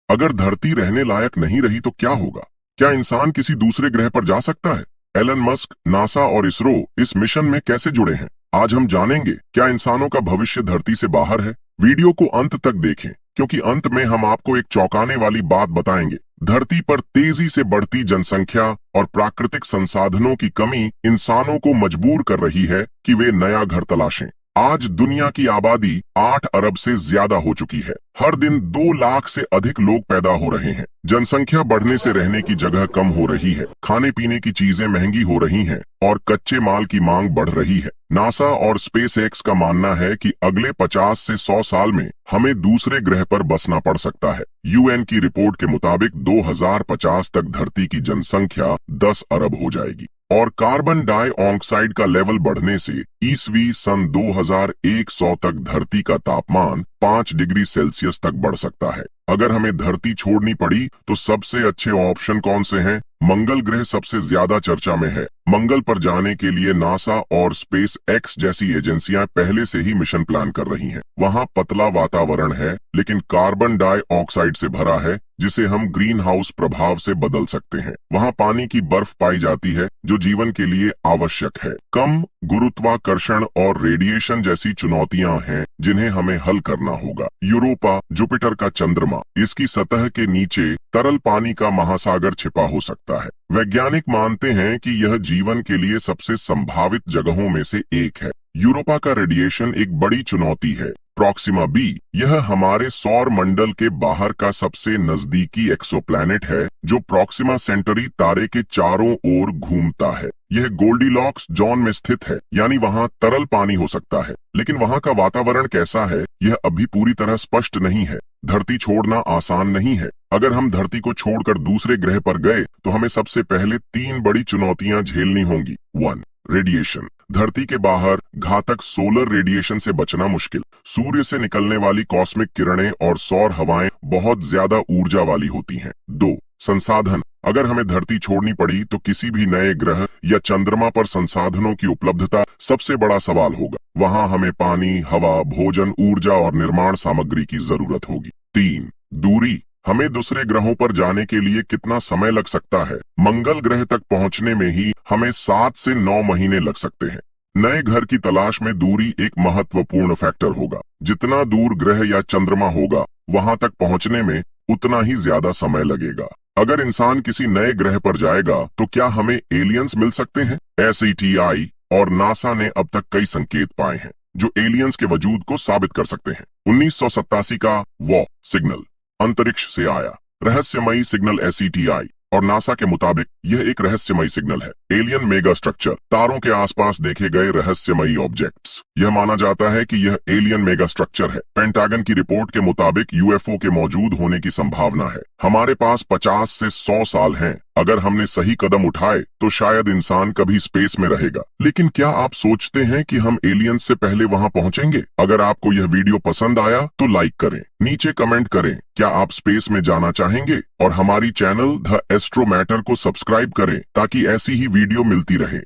अगर धरती रहने लायक नहीं रही तो क्या होगा? क्या इंसान किसी दूसरे ग्रह पर जा सकता है? एलन मस्क, नासा और इसरो इस मिशन में कैसे जुड़े हैं? आज हम जानेंगे क्या इंसानों का भविष्य धरती से बाहर है। वीडियो को अंत तक देखें, क्योंकि अंत में हम आपको एक चौंकाने वाली बात बताएंगे। धरती पर तेजी से बढ़ती जनसंख्या और प्राकृतिक संसाधनों की कमी इंसानों को मजबूर कर रही है कि वे नया घर तलाशें। आज दुनिया की आबादी 8 अरब से ज्यादा हो चुकी है। हर दिन 2 लाख से अधिक लोग पैदा हो रहे हैं। जनसंख्या बढ़ने से रहने की जगह कम हो रही है, खाने पीने की चीजें महंगी हो रही हैं और कच्चे माल की मांग बढ़ रही है। नासा और स्पेस एक्स का मानना है कि अगले 50 से 100 साल में हमें दूसरे ग्रह पर बसना पड़ सकता है। यूएन की रिपोर्ट के मुताबिक 2050 तक धरती की जनसंख्या 10 अरब हो जाएगी और कार्बन डाइऑक्साइड का लेवल बढ़ने से ईसवी सन 2100 तक धरती का तापमान 5 डिग्री सेल्सियस तक बढ़ सकता है। अगर हमें धरती छोड़नी पड़ी तो सबसे अच्छे ऑप्शन कौन से हैं? मंगल ग्रह सबसे ज्यादा चर्चा में है। मंगल पर जाने के लिए नासा और स्पेस एक्स जैसी एजेंसियां पहले से ही मिशन प्लान कर रही हैं। वहां पतला वातावरण है, लेकिन कार्बन डाइऑक्साइड से भरा है, जिसे हम ग्रीन हाउस प्रभाव से बदल सकते हैं। वहां पानी की बर्फ पाई जाती है, जो जीवन के लिए आवश्यक है। कम गुरुत्वाकर्षण और रेडिएशन जैसी चुनौतियां हैं, जिन्हें हमें हल करना होगा। यूरोपा, जुपिटर का चंद्रमा, इसकी सतह के नीचे तरल पानी का महासागर छिपा हो सकता है। वैज्ञानिक मानते हैं कि यह जीवन के लिए सबसे संभावित जगहों में से एक है। यूरोपा का रेडिएशन एक बड़ी चुनौती है। प्रॉक्सिमा बी, यह हमारे सौर मंडल के बाहर का सबसे नजदीकी एक्सोप्लैनेट है, जो प्रॉक्सिमा सेंटरी तारे के चारों ओर घूमता है। यह गोल्डीलॉक्स जोन में स्थित है, यानी वहां तरल पानी हो सकता है, लेकिन वहां का वातावरण कैसा है, यह अभी पूरी तरह स्पष्ट नहीं है। धरती छोड़ना आसान नहीं है। अगर हम धरती को छोड़कर दूसरे ग्रह पर गए तो हमें सबसे पहले 3 बड़ी चुनौतियां झेलनी होंगी। 1. रेडिएशन। धरती के बाहर घातक सोलर रेडिएशन से बचना मुश्किल। सूर्य से निकलने वाली कॉस्मिक किरणें और सौर हवाएं बहुत ज्यादा ऊर्जा वाली होती हैं। 2. संसाधन। अगर हमें धरती छोड़नी पड़ी तो किसी भी नए ग्रह या चंद्रमा पर संसाधनों की उपलब्धता सबसे बड़ा सवाल होगा। वहां हमें पानी, हवा, भोजन, ऊर्जा और निर्माण सामग्री की जरूरत होगी। 3. दूरी। हमें दूसरे ग्रहों पर जाने के लिए कितना समय लग सकता है? मंगल ग्रह तक पहुंचने में ही हमें 7 से 9 महीने लग सकते हैं। नए घर की तलाश में दूरी एक महत्वपूर्ण फैक्टर होगा। जितना दूर ग्रह या चंद्रमा होगा, वहां तक पहुंचने में उतना ही ज्यादा समय लगेगा। अगर इंसान किसी नए ग्रह पर जाएगा तो क्या हमें एलियंस मिल सकते हैं? SETI और नासा ने अब तक कई संकेत पाए हैं जो एलियंस के वजूद को साबित कर सकते हैं। 1987 का वॉ सिग्नल अंतरिक्ष से आया। रहस्यमयी सिग्नल SETI और नासा के मुताबिक यह एक रहस्यमयी सिग्नल है। एलियन मेगा स्ट्रक्चर, तारों के आसपास देखे गए रहस्यमयी ऑब्जेक्ट्स। यह माना जाता है कि यह एलियन मेगा स्ट्रक्चर है। पेंटागन की रिपोर्ट के मुताबिक UFO के मौजूद होने की संभावना है। हमारे पास 50 से 100 साल हैं। अगर हमने सही कदम उठाए तो शायद इंसान कभी स्पेस में रहेगा। लेकिन क्या आप सोचते हैं कि हम एलियंस से पहले वहां पहुंचेंगे? अगर आपको यह वीडियो पसंद आया तो लाइक करें, नीचे कमेंट करें क्या आप स्पेस में जाना चाहेंगे, और हमारी चैनल द एस्ट्रो मैटर को सब्सक्राइब करें ताकि ऐसी ही वीडियो मिलती रहे।